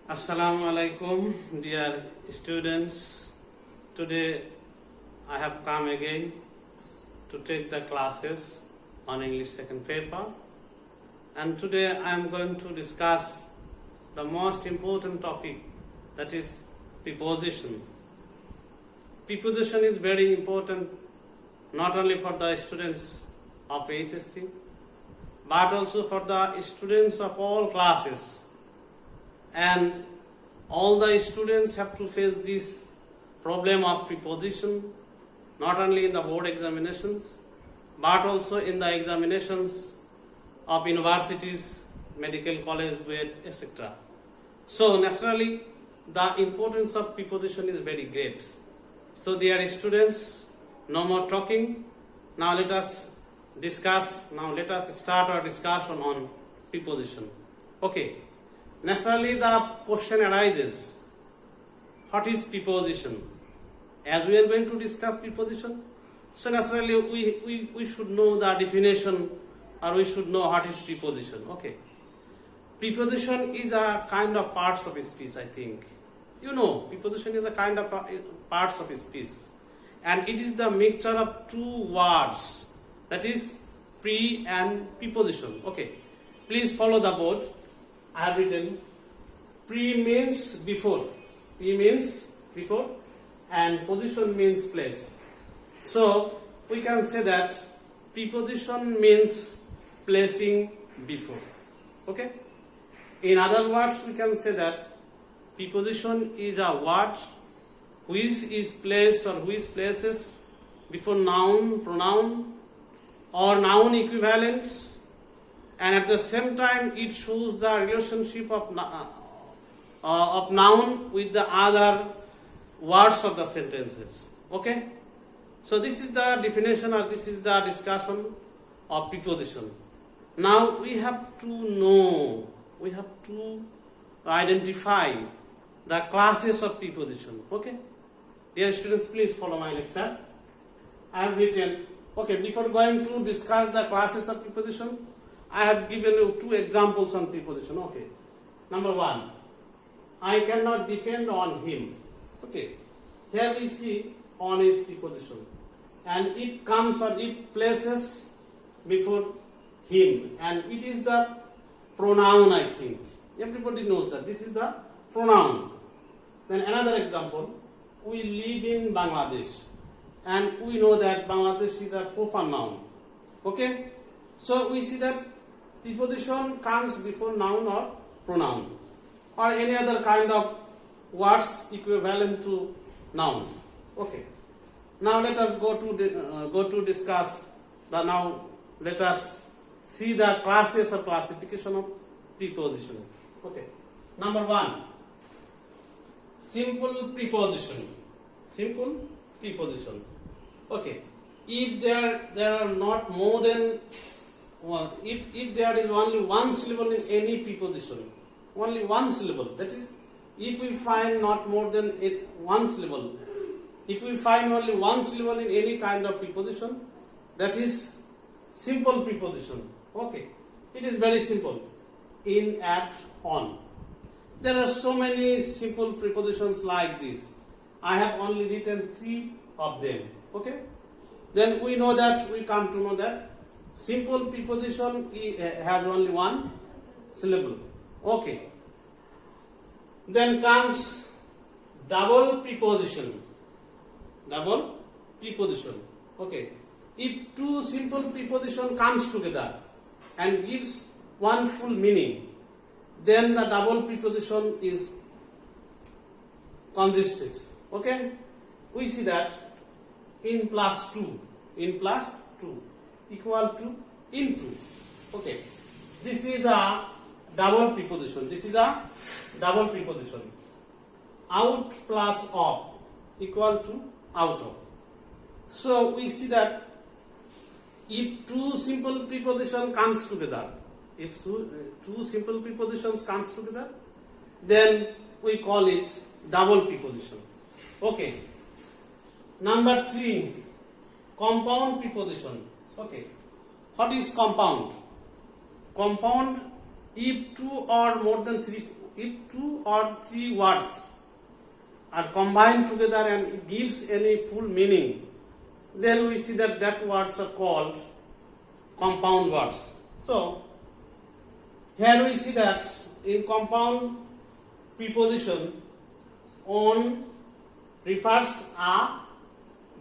Assalamu alaikum, dear students. Today I have come again to take the classes on English second paper, and today I am going to discuss the most important topic, that is preposition. Preposition is very important not only for the students of HSC but also for the students of all classes. And all the students have to face this problem of preposition, not only in the board examinations, but also in the examinations of universities, medical college, etc. So naturally, the importance of preposition is very great. So dear students, no more talking. Now let us start our discussion on preposition. Okay. Naturally, the question arises, what is preposition? As we are going to discuss preposition, so naturally we should know the definition, or we should know what is preposition. Okay. Preposition is a kind of parts of speech, I think. You know, preposition is a kind of parts of speech. And it is the mixture of two words, that is pre and preposition. Okay. Please follow the board. I have written pre means before, and position means place. So we can say that preposition means placing before. Okay. In other words, we can say that preposition is a word which is placed or which places before noun, pronoun, or noun equivalents. And at the same time, it shows the relationship of noun with the other words of the sentences. Okay? So this is the definition, or this is the discussion of preposition. Now we have to identify the classes of preposition. Okay? Dear students, please follow my lecture. I have written, okay, before going to discuss the classes of preposition, I have given you two examples on preposition. Okay. Number one, I cannot depend on him. Okay. Here we see on is preposition, and it comes or it places before him, and it is the pronoun, I think. Everybody knows that this is the pronoun. Then another example, we live in Bangladesh, and we know that Bangladesh is a proper noun. Okay. So we see that preposition comes before noun or pronoun, or any other kind of words equivalent to noun. Okay. Now let us go to discuss the now. Let us see the classes or classification of preposition. Okay. Number one, simple preposition. Simple preposition. Okay. If there are not more than if there is only one syllable in any preposition, only one syllable, that is, if we find not more than one syllable, if we find only one syllable in any kind of preposition, that is simple preposition. Okay, it is very simple. In, at, on. There are so many simple prepositions like this. I have only written 3 of them. Okay. Then we come to know that simple preposition has only one syllable. Okay. Then comes double preposition. Double preposition. Okay. If two simple preposition comes together and gives one full meaning, then the double preposition is consisted. Okay. We see that in plus 2 equal to into. Okay, this is a double preposition. Out plus of equal to out of. So we see that if two simple prepositions comes together, then we call it double preposition. Okay. Number 3, compound preposition. Okay. What is compound? Compound, if two or more than three if 2 or 3 words are combined together and it gives any full meaning, then we see that words are called compound words. So here we see that in compound preposition, on refers a,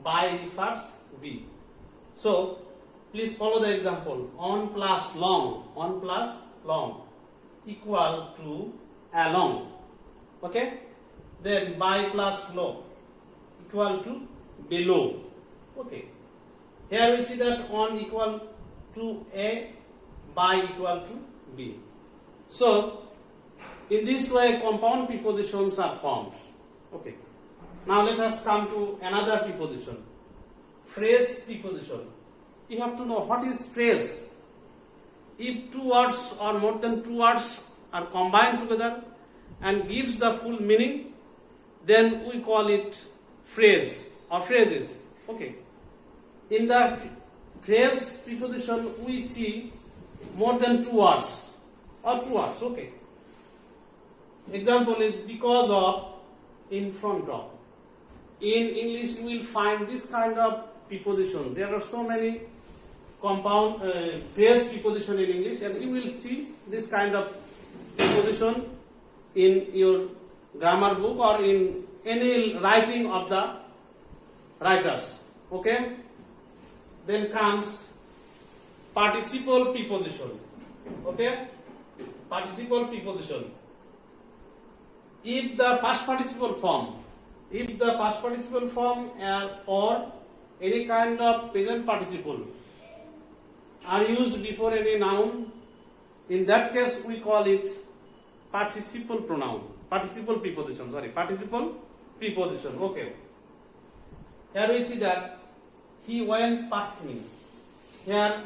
by refers b. So please follow the example. On plus long equal to along. Okay? Then by plus low equal to below. Okay. Here we see that on equal to a, by equal to b. So in this way compound prepositions are formed. Okay. Now let us come to another preposition. Phrase preposition. You have to know what is phrase. If 2 words or more than 2 words are combined together and gives the full meaning, then we call it phrase or phrases. Okay. In the phrase preposition, we see more than 2 words or 2 words. Okay. Example is because of, in front of. In English, you will find this kind of preposition. There are so many compound phrase preposition in English, and you will see this kind of preposition in your grammar book or in any writing of the writers. Okay. Then comes participle preposition. Okay. Participle preposition. If the past participle form or any kind of present participle are used before any noun, in that case we call it participle preposition. Okay. Here we see that he went past me. Here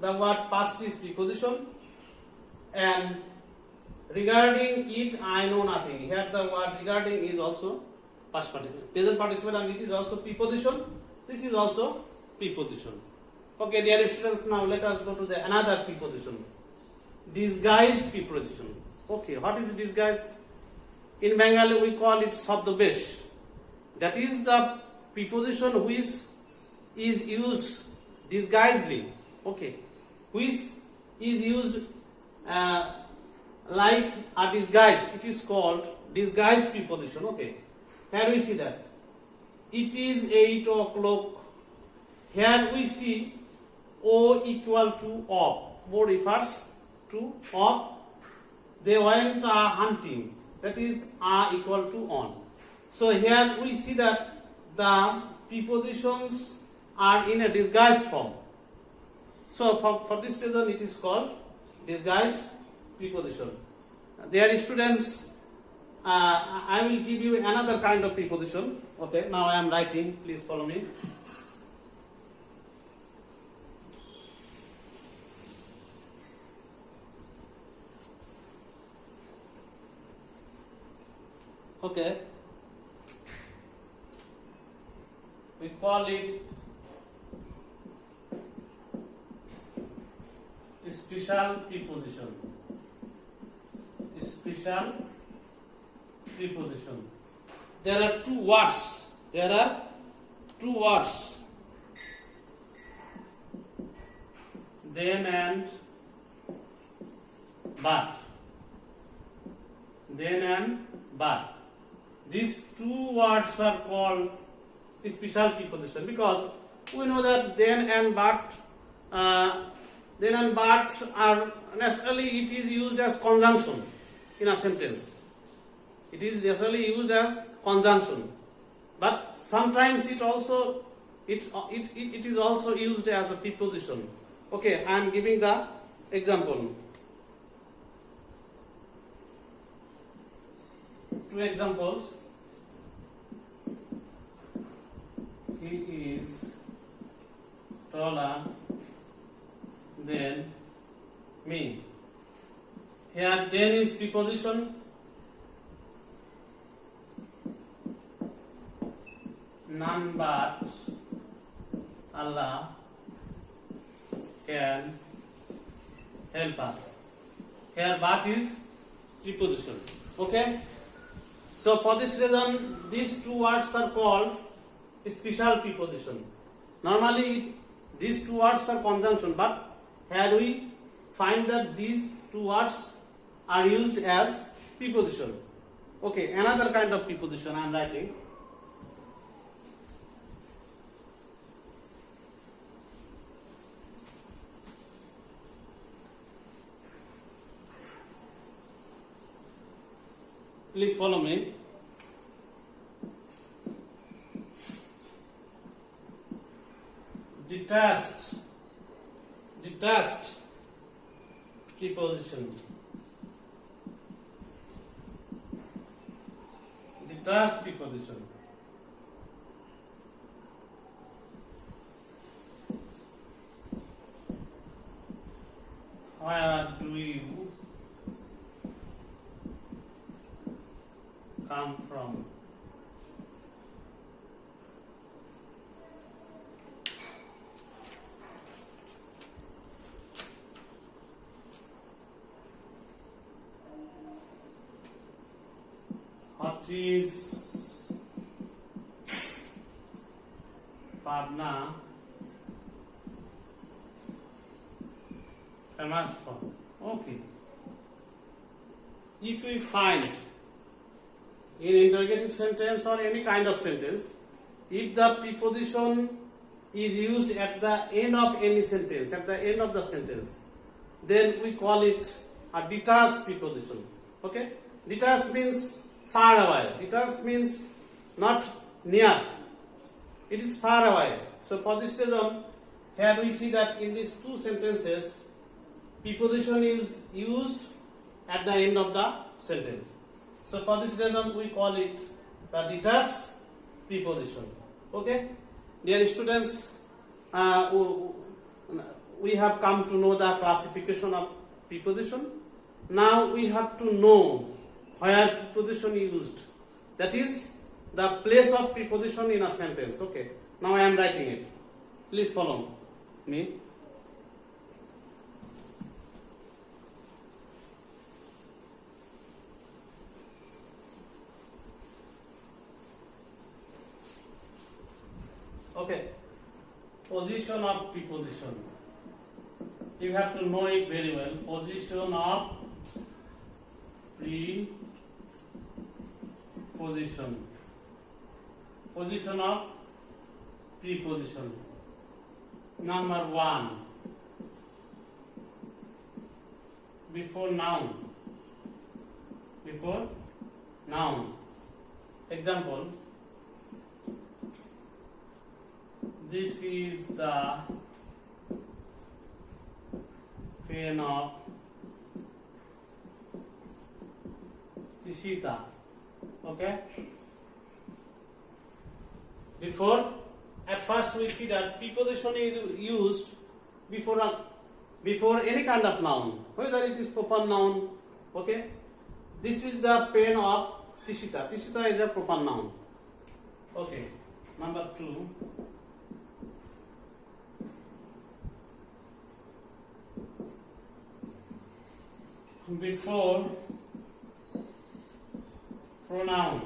the word past is preposition, and regarding it I know nothing. Here the word regarding is also past participle, present participle, and it is also preposition. This is also preposition. Okay, dear students, now let us go to the another preposition. Disguised preposition. Okay, what is disguised? In Bengali we call it sabdobesh. That is the preposition which is used disguisedly. Okay, which is used like a disguise. It is called disguised preposition. Okay, here we see that it is 8 o'clock. Here we see O equal to of. O refers to of. They went hunting. That is a equal to on. So here we see that the prepositions are in a disguised form. So for this reason it is called disguised preposition. Dear students, I will give you another kind of preposition. Okay, now I am writing. Please follow me. Okay, we call it special preposition. Special preposition. There are 2 words. Then and but. Then and but. These 2 words are called special preposition because we know that then and but are necessarily it is used as conjunction in a sentence. It is necessarily used as conjunction, but sometimes it is also used as a preposition. Okay, I am giving the example. 2 examples. He is taller than me. Here then is preposition. None but Allah can help us. Here but is preposition. Okay. So for this reason, these two words are called special preposition. Normally, these two words are conjunction, but here we find that these two words are used as preposition. Okay, another kind of preposition I am writing. Please follow me. Detached preposition. Detached preposition. Where do you come from? What is Patna famous for? Okay. If we find in interrogative sentence or any kind of sentence, if the preposition is used at the end of any sentence, at the end of the sentence, then we call it a detached preposition. Okay? Detached means far away. Detached means not near. It is far away. So for this reason, here we see that in these two sentences, preposition is used at the end of the sentence. So for this reason, we call it the detached preposition. Okay, dear students, we have come to know the classification of preposition. Now we have to know where preposition is used. That is the place of preposition in a sentence. Okay, now I am writing it. Please follow me. Okay, position of preposition. You have to know it very well. Position of preposition. Position of preposition. Number 1. Before noun. Before noun. Example. This is the pen of Tishita. Okay? Before, at first we see that preposition is used before any kind of noun, whether it is proper noun. Okay? This is the pen of Tishita. Tishita is a proper noun. Okay. Number 2. Before pronoun,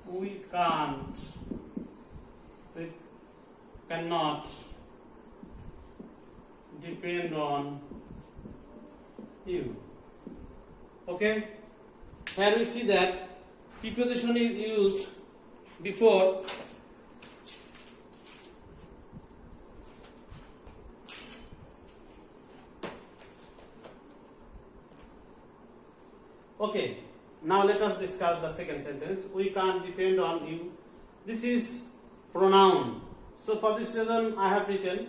we cannot depend on you. Okay, here we see that preposition is used before okay, now let us discuss the second sentence. We can't depend on you. This is pronoun. So for this reason I have written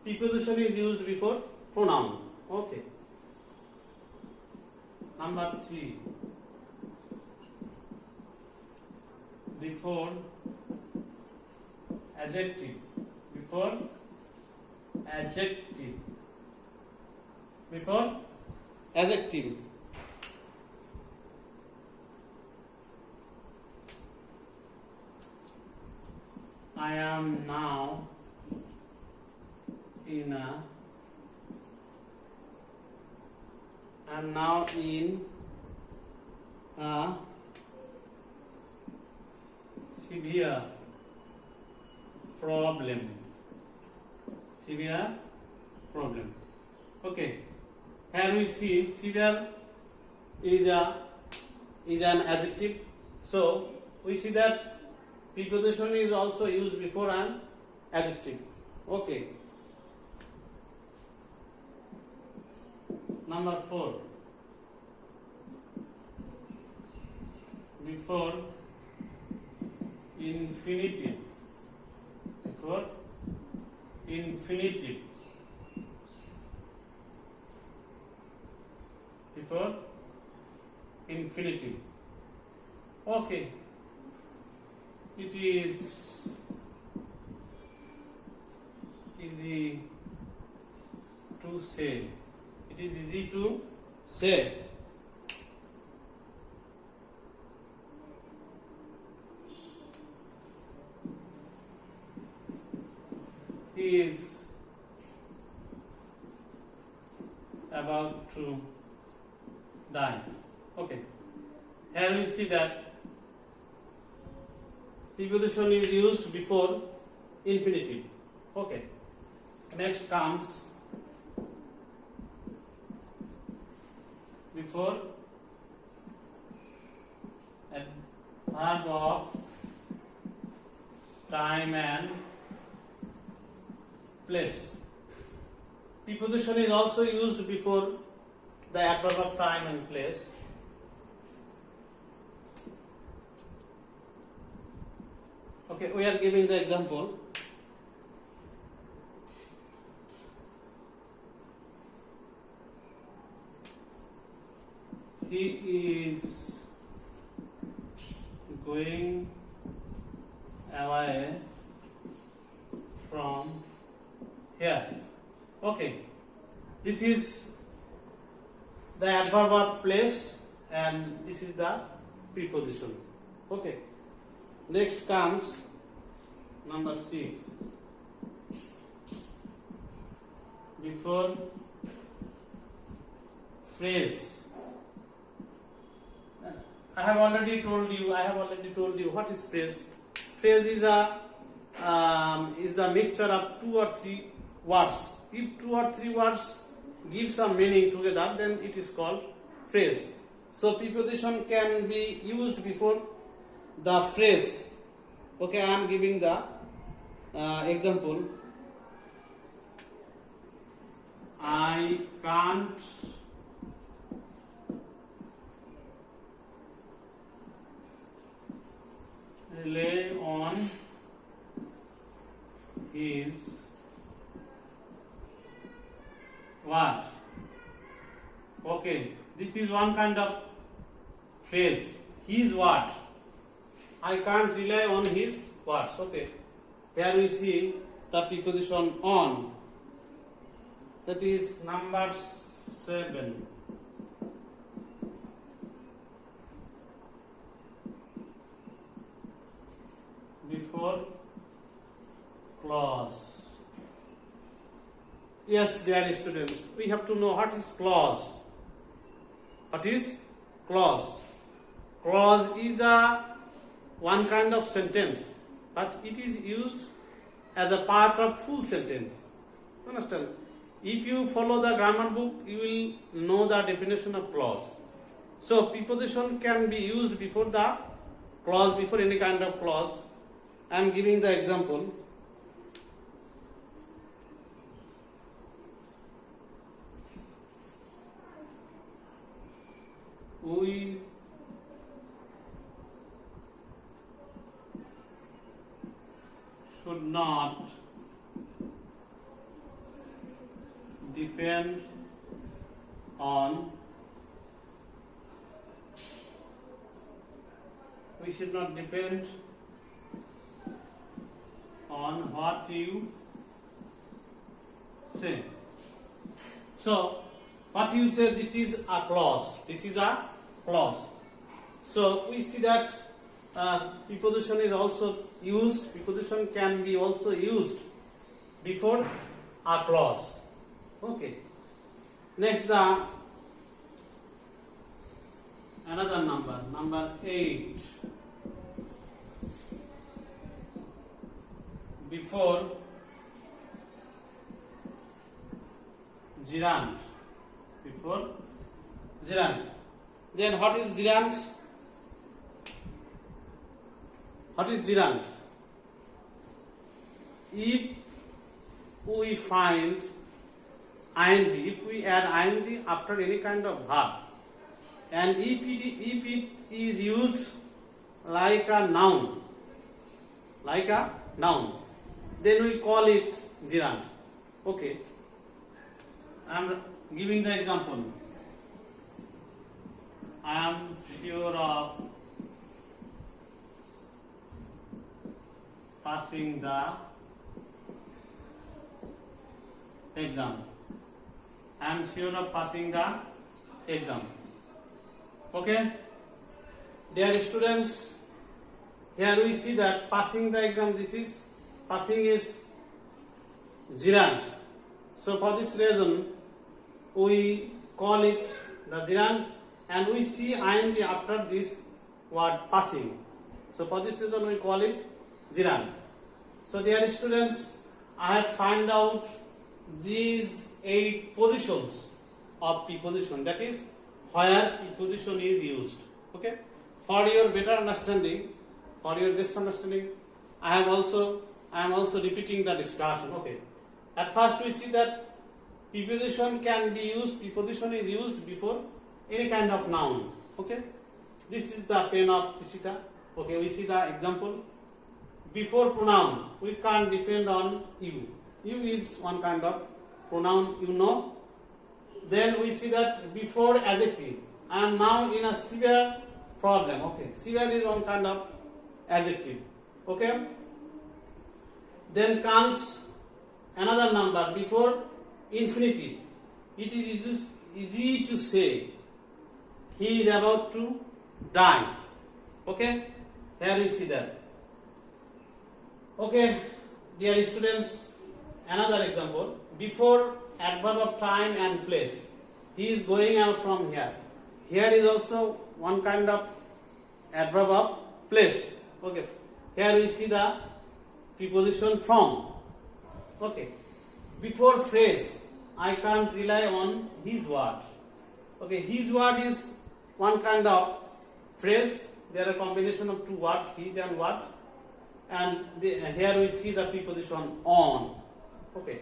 preposition is used before pronoun. Okay. Number 3. Before adjective. Before adjective. Before adjective. I am now in a am now in a severe problem. Severe problem. Okay. Here we see severe is an adjective. So we see that preposition is also used before an adjective. Okay. Number 4. Before infinitive. Before infinitive. Before infinitive. Okay. It is easy to say. It is easy to say. He is about to die. Okay. Here we see that preposition is used before infinitive. Okay. Next comes before a verb of time and place. Preposition is also used before the adverb of time and place. Okay, we are giving the example. He is going away from here. Okay, this is the adverb of place and this is the preposition. Okay, next comes number 6. Before phrase. I have already told you what is phrase. Phrase is the mixture of 2 or 3 words. If 2 or 3 words give some meaning together, then it is called phrase. So preposition can be used before the phrase. Okay, I am giving the example. I can't rely on his what? Okay, this is one kind of phrase. His what? I can't rely on his words. Okay, here we see the preposition on. That is number 7. Before clause. Yes, dear students, we have to know what is clause. What is clause? Clause is one kind of sentence, but it is used as a part of full sentence. Understand? If you follow the grammar book, you will know the definition of clause. So preposition can be used before the clause, before any kind of clause. I am giving the example. We should not depend on what you say. So what you say, this is a clause. This is a clause. So we see that preposition is also used. Preposition can be also used before a clause. Okay. Next, the another number 8. Before gerund. Before gerund. Then what is gerund? What is gerund? If we find ing, if we add ing after any kind of verb, and if it is used like a noun, then we call it gerund. Okay, I am giving the example. I am sure of passing the exam. I am sure of passing the exam. Okay, dear students, here we see that passing the exam, passing is gerund. So for this reason, we call it the gerund, and we see ing after this word passing. So for this reason, we call it gerund. So dear students, I have found out these 8 positions of preposition, that is where preposition is used. Okay, for your better understanding, for your best understanding, I am also repeating the discussion. Okay, at first we see that preposition is used before any kind of noun. Okay, this is the pen of Tishita. Okay, we see the example. Before pronoun, we can't depend on you. You is one kind of pronoun, you know. Then we see that before adjective, I am now in a severe problem. Okay, severe is one kind of adjective. Okay, then comes another number before infinitive. It is easy to say he is about to die. Okay, here we see that. Okay, dear students, another example. Before adverb of time and place, he is going out from here. Here is also one kind of adverb of place. Okay, here we see the preposition from. Okay, before phrase, I can't rely on his word. Okay, his word is one kind of phrase. There are a combination of 2 words, his and what, and here we see the preposition on. Okay,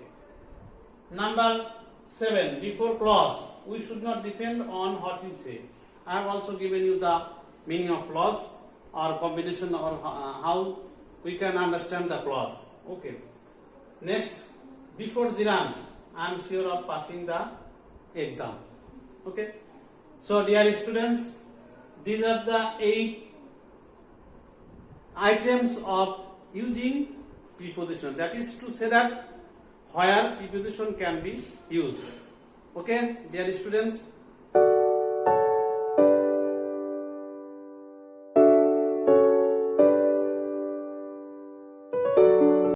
number 7, before clause, we should not depend on what he say. I have also given you the meaning of clause or combination, or how we can understand the clause. Okay, next, before gerund, I am sure of passing the exam. Okay, so dear students, these are the 8 items of using preposition. That is to say that where preposition can be used. Okay, dear students,